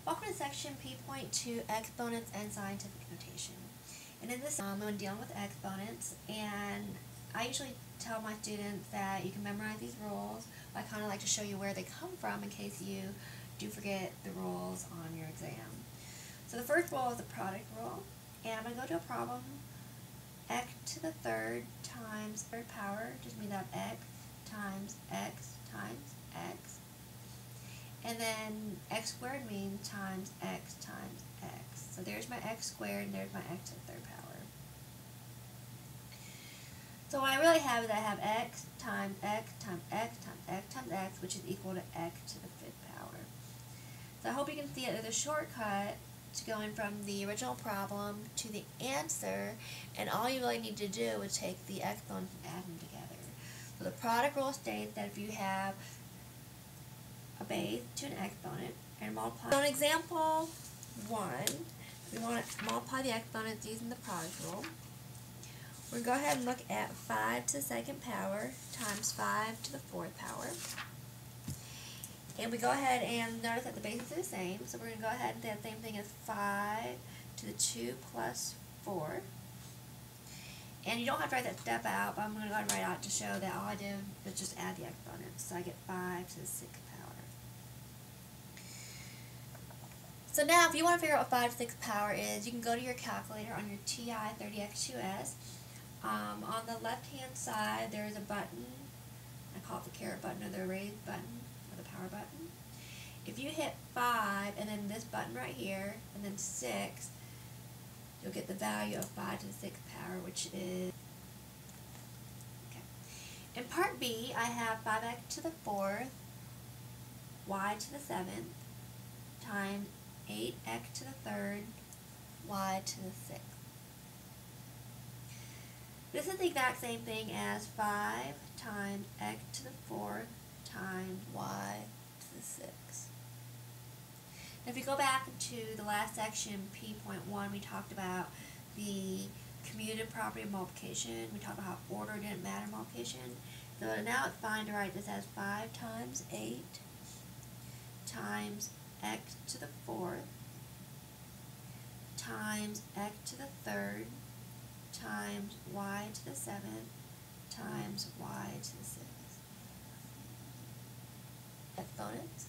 Welcome to section P.2, Exponents and Scientific Notation. And in this, I'm dealing with exponents, and I usually tell my students that you can memorize these rules. I kind of like to show you where they come from in case you do forget the rules on your exam. So the first rule is the product rule, and I'm going to go to a problem. X to the third times third power just means that x times x times x. And then x squared means times x times x. So there's my x squared and there's my x to the third power. So what I really have is I have x times x times x times x times x, which is equal to x to the fifth power. So I hope you can see it. There's a shortcut to going from the original problem to the answer, and all you really need to do is take the exponents and add them together. So the product rule states that if you have a base to an exponent and multiply. So in example 1, we want to multiply the exponents using the product rule. We're going to go ahead and look at 5 to the second power times 5 to the fourth power. And we go ahead and notice that the bases are the same, so we're going to go ahead and do the same thing as 5 to the 2 plus 4. And you don't have to write that step out, but I'm going to go ahead and write out to show that all I did was just add the exponents. So I get 5 to the 6th power. So now if you want to figure out what 5 to the 6th power is, you can go to your calculator on your TI 30X2S. On the left hand side there is a button. I call it the caret button or the raise button or the power button. If you hit 5 and then this button right here and then 6, you'll get the value of 5 to the 6th power, which is, okay. In part B, I have 5x to the 4th, y to the 7th, times 8x to the 3rd, y to the 6th. This is the exact same thing as 5 times x to the 4th times y to the 6th. If you go back to the last section, P.1, we talked about the commutative property of multiplication. We talked about how order didn't matter in multiplication. So now it's fine to write this as 5 times 8 times x to the 4th times x to the 3rd times y to the 7th times y to the 6th. Exponents.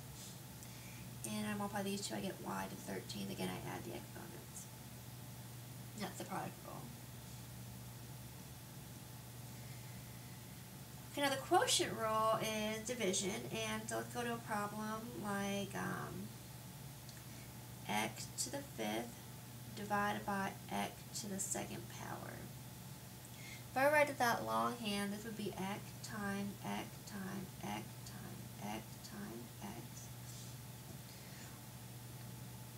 And I multiply these two, I get y to the 13th. Again, I add the exponents. That's the product rule. Okay, now the quotient rule is division, and so let's go to a problem like x to the 5th divided by x to the 2nd power. If I write this out longhand, this would be x times x times x times x times x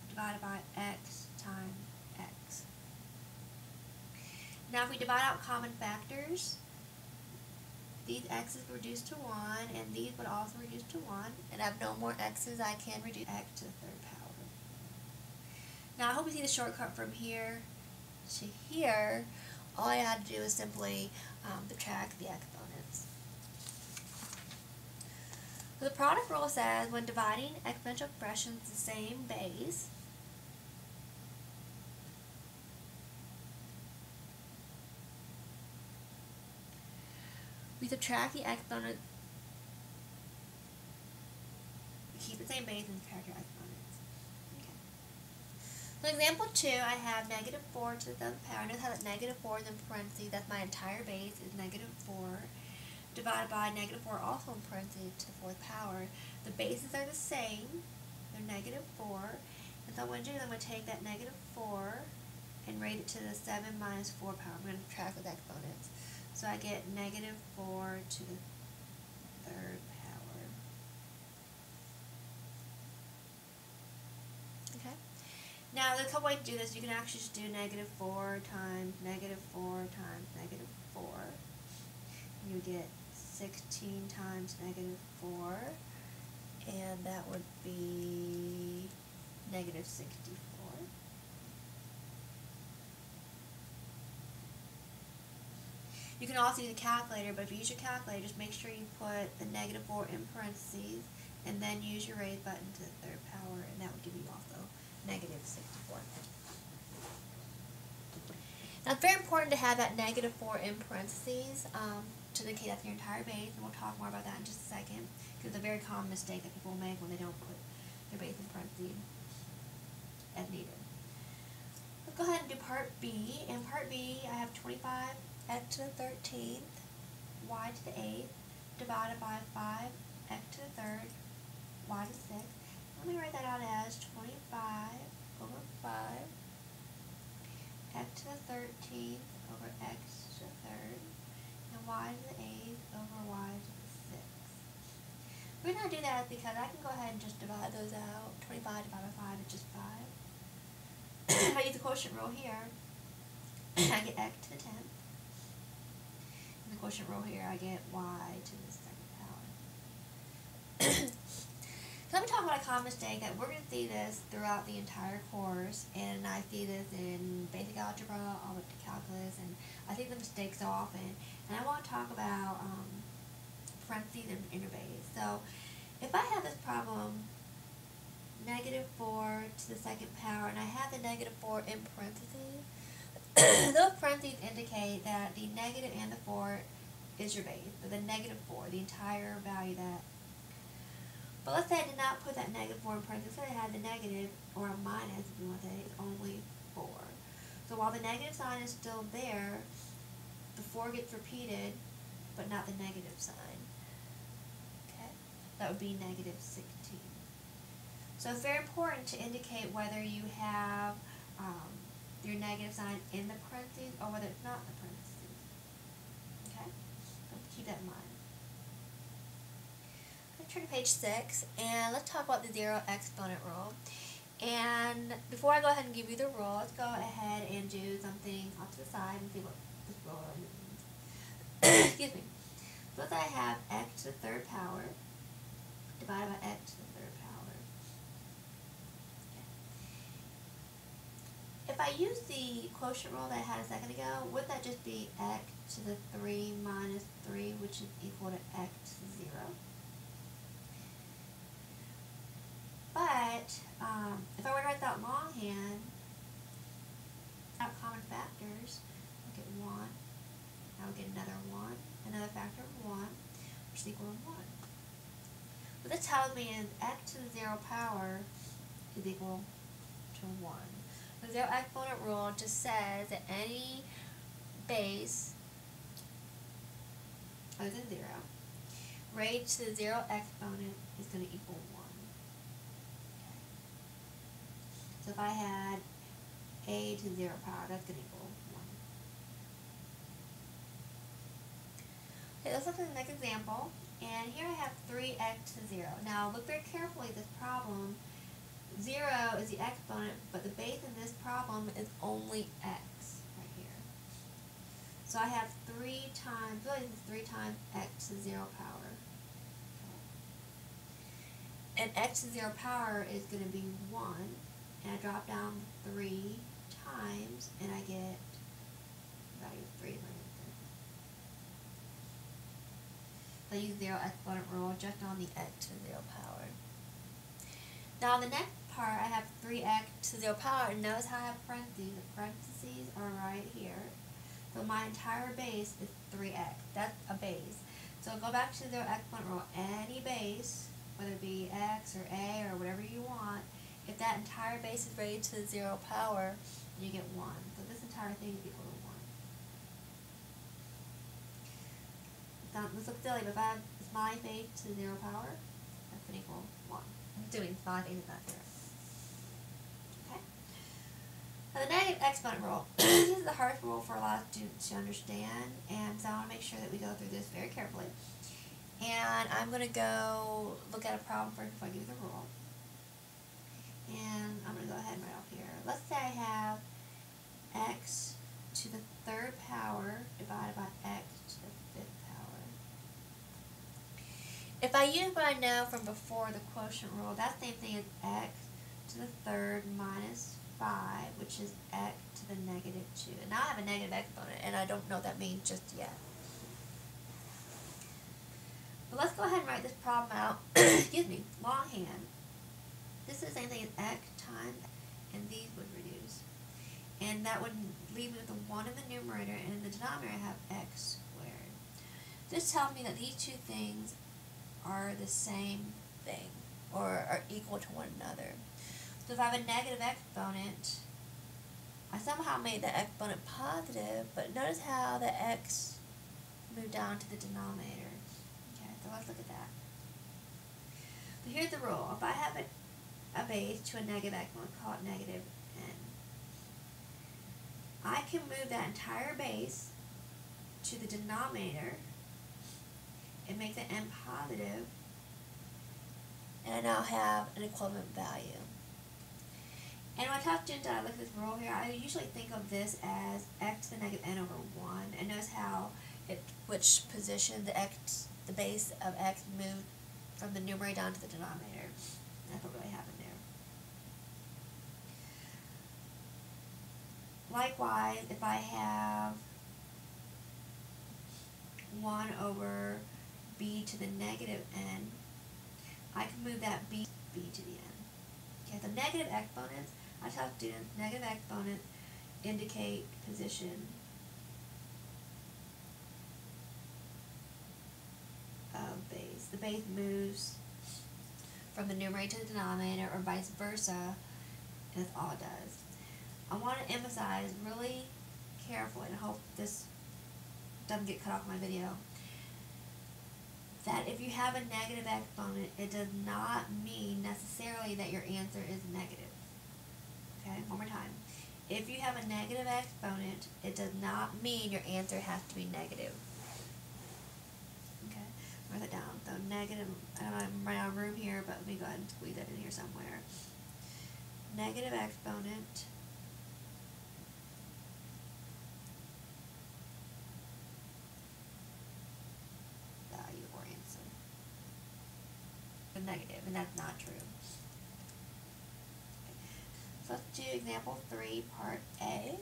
divided by x times x. Now if we divide out common factors, these x's reduce to 1, and these would also reduce to 1, and I have no more x's. I can reduce x to the 3rd power. Now I hope you see the shortcut from here to here. All I had to do is simply subtract the exponents. So the product rule says when dividing exponential expressions the same base, we subtract the exponent, keep the same base and subtract your exponents. So example 2, I have negative 4 to the 7th power. Notice how that negative 4 is in parentheses. That's my entire base is negative 4 divided by negative 4 also in parentheses to the 4th power. The bases are the same. They're negative 4. And so what I'm going to do is I'm going to take that negative 4 and raise it to the 7 minus 4 power. I'm going to subtract with exponents. So I get negative 4 to the 3rd power. Okay. Now, there's a couple ways to do this. You can actually just do negative 4 times negative 4 times negative 4. You get 16 times negative 4, and that would be negative 64. You can also use a calculator, but if you use your calculator, just make sure you put the negative 4 in parentheses, and then use your raise button to the 3rd power, and that would give you also negative 64. Now it's very important to have that negative 4 in parentheses to indicate that's your entire base, and we'll talk more about that in just a second, because it's a very common mistake that people make when they don't put their base in parentheses as needed. Let's go ahead and do part B. In part B, I have 25 x to the 13th, y to the 8th, divided by 5 x to the 3rd, y to the 6th. Let me write that out as 25 over 5 x to the 13th over x to the 3rd, and y to the 8th over y to the 6th. The reason I do that is because I can go ahead and just divide those out. 25 divided by 5 is just 5. If I use the quotient rule here, I get x to the 10th. In the quotient rule here, I get y to the 2nd power. So let me talk about a common mistake that we're going to see this throughout the entire course, and I see this in basic algebra, all the way up to calculus, and I see the mistakes so often. And I want to talk about parentheses and interbase. So if I have this problem, negative 4 to the 2nd power, and I have the negative 4 in parentheses, those parentheses indicate that the negative and the 4 is your base. So the negative 4, the entire value that. But let's say I did not put that negative 4 in parentheses. Let's say I had the negative, or a minus if you want to say, it's only 4. So while the negative sign is still there, the 4 gets repeated, but not the negative sign. Okay? That would be negative 16. So it's very important to indicate whether you have your negative sign in the parentheses or whether it's not in the parentheses. Okay? So keep that in mind. Let's turn to page 6, and let's talk about the zero exponent rule. And before I go ahead and give you the rule, let's go ahead and do something off to the side and see what this rule means. Excuse me. So let's say I have x to the 3rd power divided by x to the 3rd power. If I use the quotient rule that I had a second ago, would that just be x to the 3 minus 3, which is equal to x to 0? But if I were to write that longhand, out common factors, I'll get 1, I would get another 1, another factor of 1, which is equal to 1. What this tells me is x to the 0 power is equal to 1. The zero exponent rule just says that any base other than 0 raised to the 0 exponent is going to equal 1. Okay. So if I had a to the 0 power, that's going to equal 1. Okay, let's look at the next example. And here I have 3x to 0. Now look very carefully at this problem. 0 is the exponent, but the base in this problem is only x right here. So I have 3 times, really this is 3 times x to the 0 power. Okay. And x to the 0 power is going to be 1, and I drop down 3 times, and I get the value of 3 right there. So I use zero exponent rule just on the x to the 0 power. Now on the next part, I have 3x to the 0 power, and notice how I have parentheses. The parentheses are right here. So my entire base is 3x. That's a base. So go back to the zero exponent rule. Any base, whether it be x or a or whatever you want, if that entire base is raised to the 0 power, you get 1. So this entire thing is equal to 1. This looks silly, but if I have the smiley face to the 0 power, that's going to equal 1. I'm doing smiley face is not 0. Now the negative exponent rule. This is the hardest rule for a lot of students to understand, and so I want to make sure that we go through this very carefully. And I'm going to go look at a problem first before I give you the rule. And I'm going to go ahead and write off here. Let's say I have x to the 3rd power divided by x to the 5th power. If I use what I know from before, the quotient rule, that's the same thing as x to the 3rd minus 5, which is x to the negative 2. And now I have a negative exponent, and I don't know what that means just yet. But let's go ahead and write this problem out, excuse me, longhand. This is the same thing as x times and these would reduce. And that would leave me with a 1 in the numerator, and in the denominator I have x squared. This tells me that these two things are the same thing, or are equal to one another. So if I have a negative exponent, I somehow made the exponent positive, but notice how the x moved down to the denominator. Okay, so let's look at that. But here's the rule. If I have a base to a negative exponent, call it negative n, I can move that entire base to the denominator and make the n positive, and I now have an equivalent value. And when I talk to students, I look at this rule here, I usually think of this as x to the negative n over 1, and notice how which position the base of x moved from the numerator down to the denominator. That's what really happened there. Likewise, if I have 1 over b to the negative n, I can move that b to the n. Okay, so negative exponents, I tell students, negative exponents indicate position of base. The base moves from the numerator to the denominator, or vice versa, and that's all it does. I want to emphasize really carefully, and I hope this doesn't get cut off my video, that if you have a negative exponent, it does not mean necessarily that your answer is negative. Okay, one more time. If you have a negative exponent, it does not mean your answer has to be negative. Okay, write that down. So negative, I don't know, I'm running out of room here, but let me go ahead and squeeze that in here somewhere. Negative exponent value or answer. Negative, and that's not true. Okay. So let's do example 3, part A.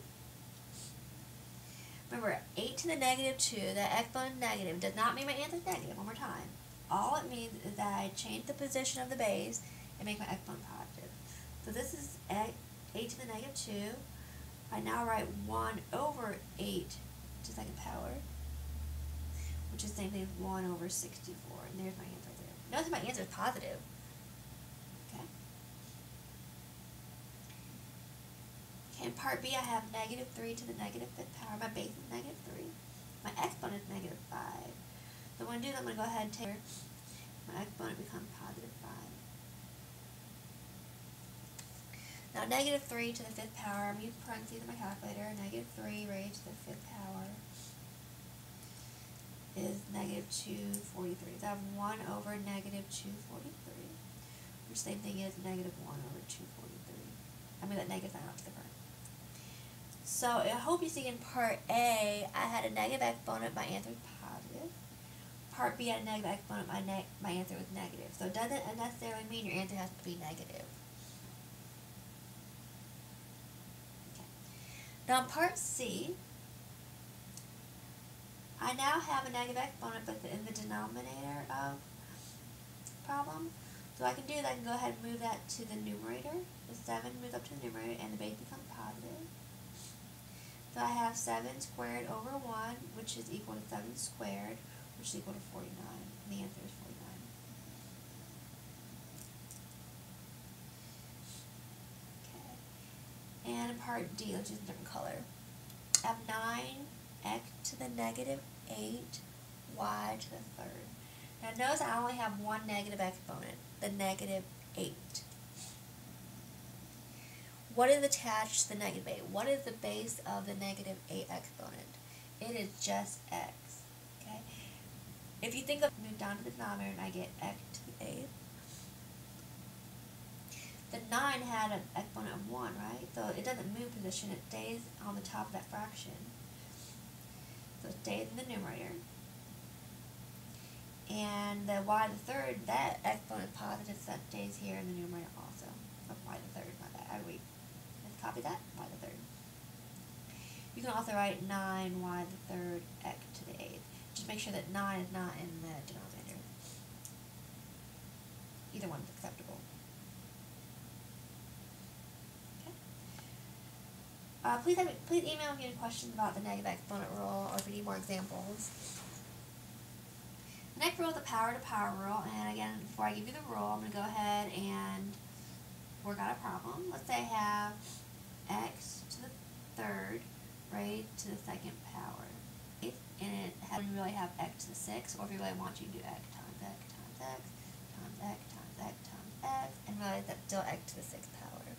Remember, 8 to the negative 2, that exponent negative, does not mean my answer is negative. One more time. All it means is that I change the position of the base and make my exponent positive. So this is 8 to the negative 2. I now write 1 over 8 to the second power, which is the same thing as 1 over 64. And there's my answer there. Notice my answer is positive. Okay. Okay, in part B, I have negative 3 to the negative 5th power. My base is negative 3. My exponent is negative 5. So what I'm going to do is I'm going to go ahead and take my exponent becomes positive 5. Now negative 3 to the 5th power, I'm using parentheses in my calculator. Negative 3 raised to the 5th power is negative 243. So I have 1 over negative 243, which same thing is negative 1 over 243. I mean that negative sign off to the front. So I hope you see in part A, I had a negative exponent, my answer was positive. Part B, I had a negative exponent, my answer was negative. So it doesn't necessarily mean your answer has to be negative. Okay. Now in part C, I now have a negative exponent, but in the denominator of problem. So what I can do is I can go ahead and move that to the numerator. The 7 moves up to the numerator, and the base becomes positive. So I have 7 squared over 1, which is equal to 7 squared, which is equal to 49. And the answer is 49. Okay. And in part D, let's use a different color. I have 9x to the negative 8, y to the third. Now notice I only have one negative exponent, the negative 8. What is attached to the negative 8? What is the base of the negative 8 exponent? It is just x. Okay. If you think of move down to the denominator and I get x to the 8th, the 9 had an exponent of 1, right? So it doesn't move position, it stays on the top of that fraction. So it stays in the numerator. And the y to the third, that exponent is positive, so that stays here in the numerator also. Oh, y to the third, my bad. Let's copy that, y to the third. You can also write 9y to the third x to the 8th. Just make sure that 9 is not in the denominator. Either one is acceptable. Okay. Please email me any questions about the negative exponent rule or if you need more examples. The next rule is the power to power rule, and again, before I give you the rule, I'm going to go ahead and work out a problem. Let's say I have x to the third raised to the second power, and it has, you really have x to the 6, or if you really want, you can do x times x times x times x times x times x, and realize that's still x to the 6th power.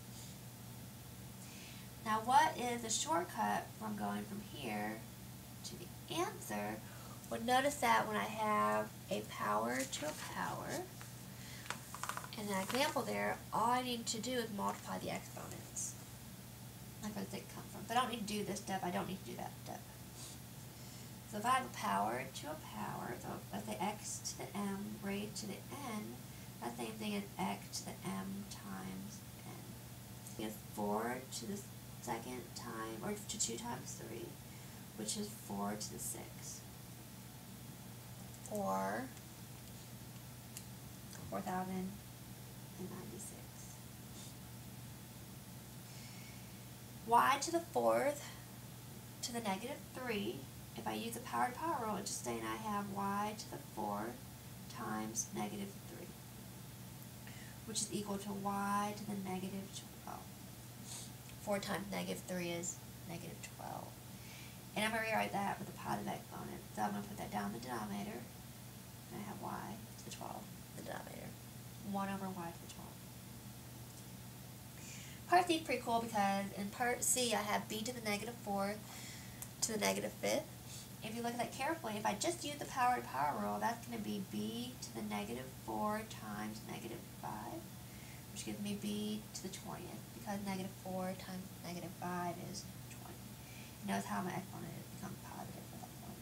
Now, what is the shortcut from going from here to the answer? Well, notice that when I have a power to a power, in that example there, all I need to do is multiply the exponents. Like where does it come from? If I don't need to do this step, I don't need to do that step. So if I have a power to a power, so let's say x to the m raised to the n, that's the same thing as x to the m times n. We have 4 to the second time, or to 2 times 3, which is 4 to the 6. Or 4,096. Y to the 4th to the negative 3. If I use the power to power rule, it's just saying I have y to the 4th times negative 3, which is equal to y to the negative 12. 4 times negative 3 is negative 12. And I'm going to rewrite that with a positive exponent. So I'm going to put that down in the denominator. And I have y to the 12 in the denominator. 1 over y to the 12. Part C is pretty cool because in part C I have b to the negative 4th to the negative 5th. If you look at that carefully, if I just use the power to power rule, that's going to be b to the negative 4 times negative 5, which gives me b to the 20th, because negative 4 times negative 5 is 20. Notice how my exponent has become positive at that point.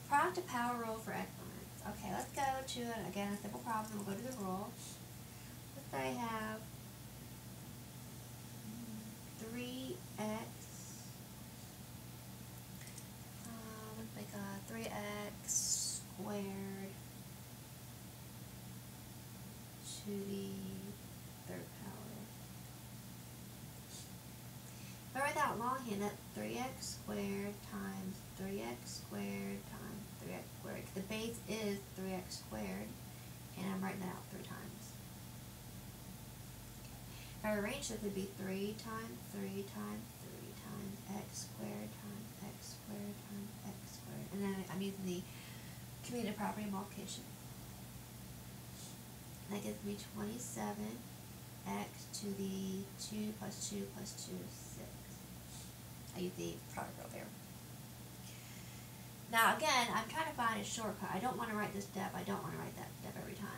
Product to power rule for exponents. Okay, let's go to, again, a simple problem, and we'll go to the rule. Let's say I have 3x, let's make a 3x squared to the 3rd power. If I write that longhand, that's 3x squared times 3x squared times 3x squared. The base is 3x squared, and I'm writing that out 3 times. If I arrange this, it would be 3 times 3 times 3 times x squared times x squared times x squared. And then I'm using the commutative property of multiplication. That gives me 27x to the 2 plus 2 plus 2 is 6. I use the product rule there. Now again, I'm trying to find a shortcut. I don't want to write this step. I don't want to write that step every time.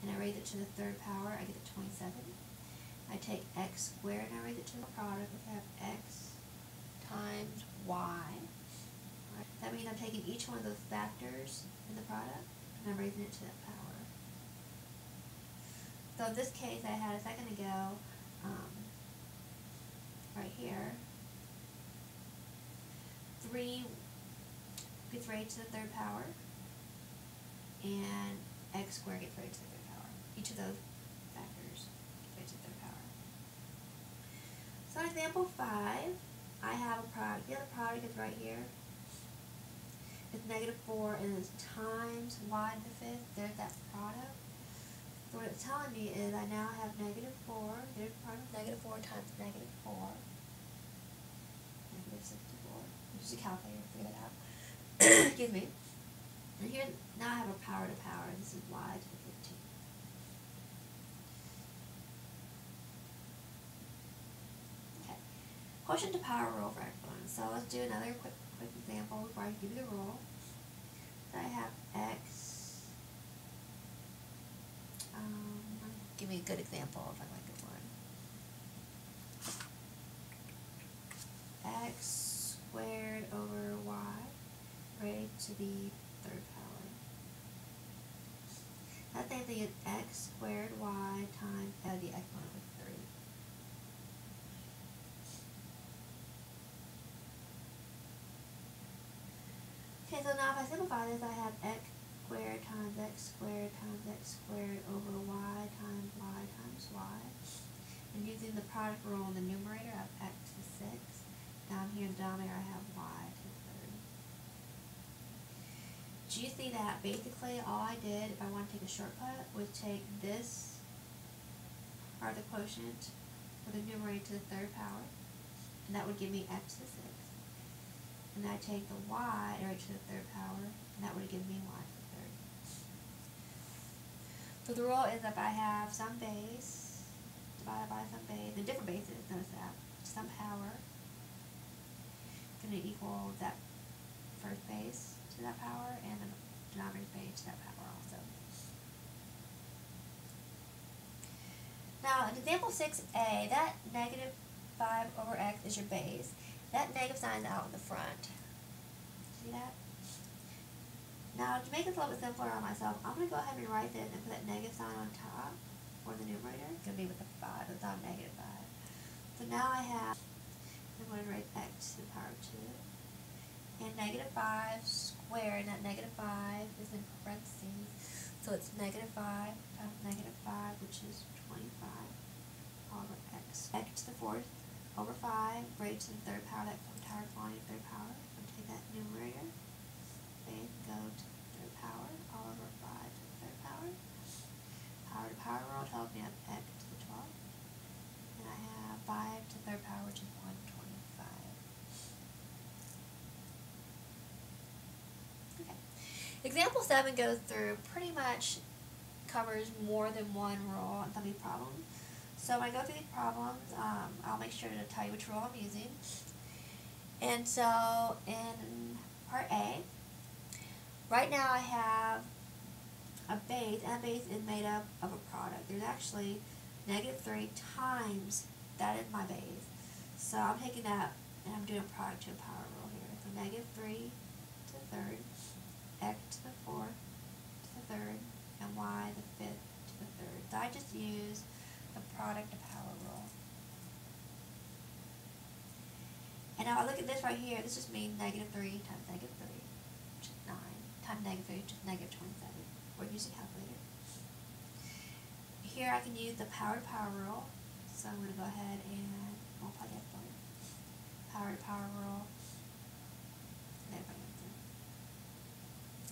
And I raise it to the 3rd power, I get to 27. I take x squared and I raise it to the product. I have x times y. Right. That means I'm taking each one of those factors in the product and I'm raising it to that power. So in this case I had a second ago, right here, 3 gets raised to the 3rd power, and x squared gets raised to the 3rd power. Each of those factors gets raised to the 3rd power. So in example 5, I have a product. The other product is right here. It's negative 4 and it's times y to the 5th. There's that product. So what it's telling me is I now have negative 4. Here's the product of negative 4 times negative 4. Negative 64. Use a calculator to figure that out. Excuse me. And here, now I have a power to power. This is y to the 15. Okay. Quotient to power rule for exponents. So let's do another quick example before I give you the rule. So I have x. Give me a good example if I like a one. X squared over y raised to the 3rd power. That same thing is x squared y times the exponent of 3. Okay, so now if I simplify this, I have x squared times x squared times x squared over y times y. And using the product rule in the numerator, I have x to the 6th. Down here in the denominator, I have y to the 3rd. Do you see that basically all I did, if I want to take a shortcut, was take this part of the quotient for the numerator to the 3rd power, and that would give me x to the 6th. And then I take the y to the 3rd power, and that would give me y to the 3rd. So the rule is if I have some base divided by some base, the different bases, notice that, some power, going to equal that first base to that power, and the denominator base to that power also. Now, in example 6a, that negative 5 over x is your base. That negative sign is out in the front. See that? Now, to make this a little bit simpler on myself, I'm going to go ahead and rewrite this and put that negative sign on top for the numerator. It's going to be with a 5, it's not negative 5. So now I have, I'm going to write x to the power 2. And negative 5 squared, and that negative 5 is in parentheses. So it's negative 5 times negative 5, which is 25 all over x. X to the 4th over 5 raised to the 3rd power, that entire quantity 3rd power. I'm going to take that numerator and go to the 3rd power all over 5 to the 3rd power. Power to power rule tells me I have x to the 12th. And I have 5 to the 3rd power, which is 125. Okay. Example 7 goes through pretty much covers more than one rule and some of these problems. So when I go through these problems, I'll make sure to tell you which rule I'm using. And so in part A, right now I have a base, and that base is made up of a product. There's actually negative 3 times that is my base. So I'm taking that and I'm doing a product to a power rule here. So negative 3 to the 3rd, x to the 4th to the 3rd, and y the 5th to the 3rd. So I just use the product to power rule. And now I look at this right here, this just means negative 3 times negative 3, which is 9, times negative 3, which is negative 27. We're using a calculator. Here I can use the power to power rule. So I'm going to go ahead and multiply the exponent. Power to power rule. And everybody answer.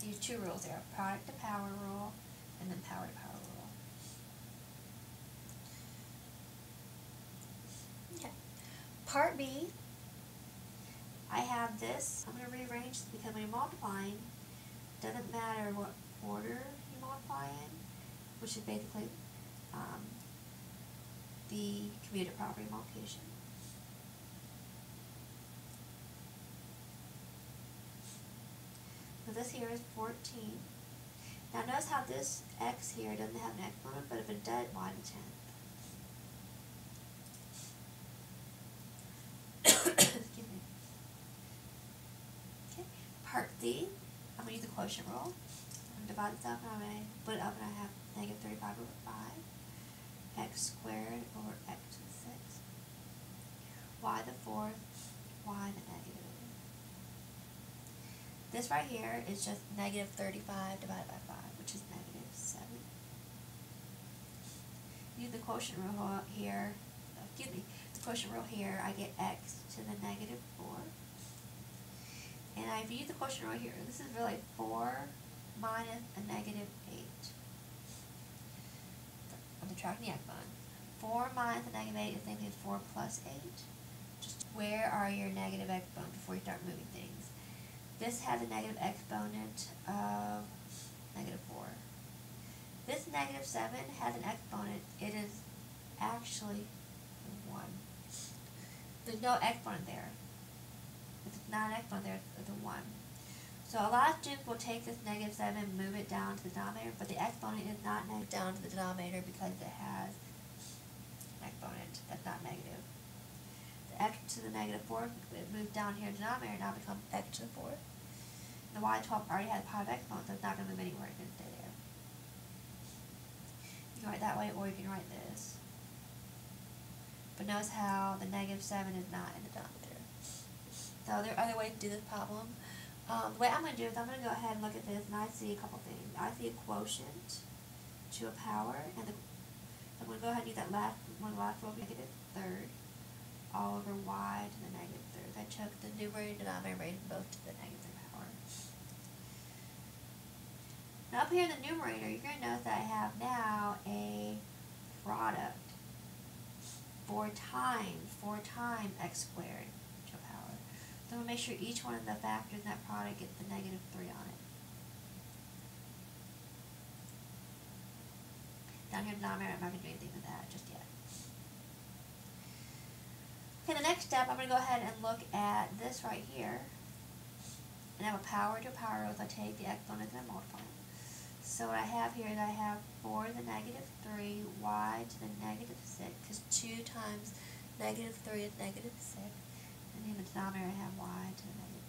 Use two rules there, product to power rule, and then power to power rule. Okay. Part B, I have this. I'm going to rearrange this because when you're multiplying, it doesn't matter what order you multiply in, which is basically the commutative property of multiplication. So this here is 14. Now notice how this x here doesn't have an exponent, but if it does, y to 10th. Excuse me. Okay. Part D, I'm going to use the quotient rule. I'm going to divide this up and I'm going to split it up, and I have negative 35 over 5. X squared over x to the 6th. Y the 4th, y the negative. This right here is just negative 35 divided by 5, which is negative 7. Use the quotient rule here, the quotient rule here, I get x to the negative 4. And I've used the quotient rule here. This is really 4 minus a negative 8. I'm subtracting the exponent. 4 minus a negative 8 is the same thing as 4 plus 8. Just where are your negative exponents before you start moving things? This has a negative exponent of negative 4. This negative 7 has an exponent. It is actually 1. There's no exponent there. If it's not an exponent there, it's a 1. So a lot of students will take this negative 7 and move it down to the denominator, but the exponent is not negative down to the denominator because it has an exponent that's not negative. The x to the negative 4, it moves down here to the denominator, now becomes x to the 4th. The y12 already has a positive exponent, so it's not going to move anywhere, it's going to stay there. You can write that way, or you can write this. But notice how the negative 7 is not in the denominator. So there are other ways to do this problem. The way I'm going to do is I'm going to go ahead and look at this, and I see a couple things. I see a quotient to a power, and I'm going to go ahead and use that last row of negative third all over y to the negative third. I took the numerator and denominator and raised both to the negative power. Now up here in the numerator, you're going to notice that I have now a product 4 times x squared to a power. So I'm going to make sure each one of the factors in that product gets the negative 3 on it. Down here in the denominator, I'm not going to do anything with that just yet. Okay, the next step, I'm going to go ahead and look at this right here. And I have a power to a power row, so I take the exponents and I multiply them. So what I have here is I have 4 to the negative 3, y to the negative 6, because 2 times negative 3 is negative 6. And in the denominator I have y to the negative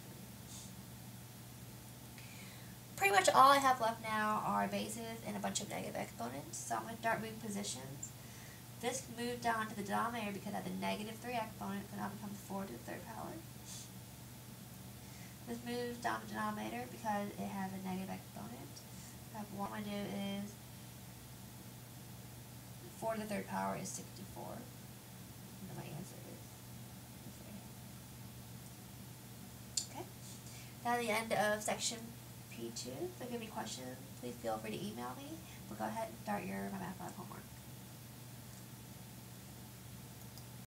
3. Pretty much all I have left now are bases and a bunch of negative exponents. So I'm going to start moving positions. This moved down to the denominator because I had the negative 3 exponent, so now it becomes 4 to the third power. This moves down to the denominator because it has a negative exponent. What I'm going to do is 4 to the third power is 64. And my answer is okay. That's the end of section P2. So if you have any questions, please feel free to email me. We'll go ahead and start your My Math Lab homework.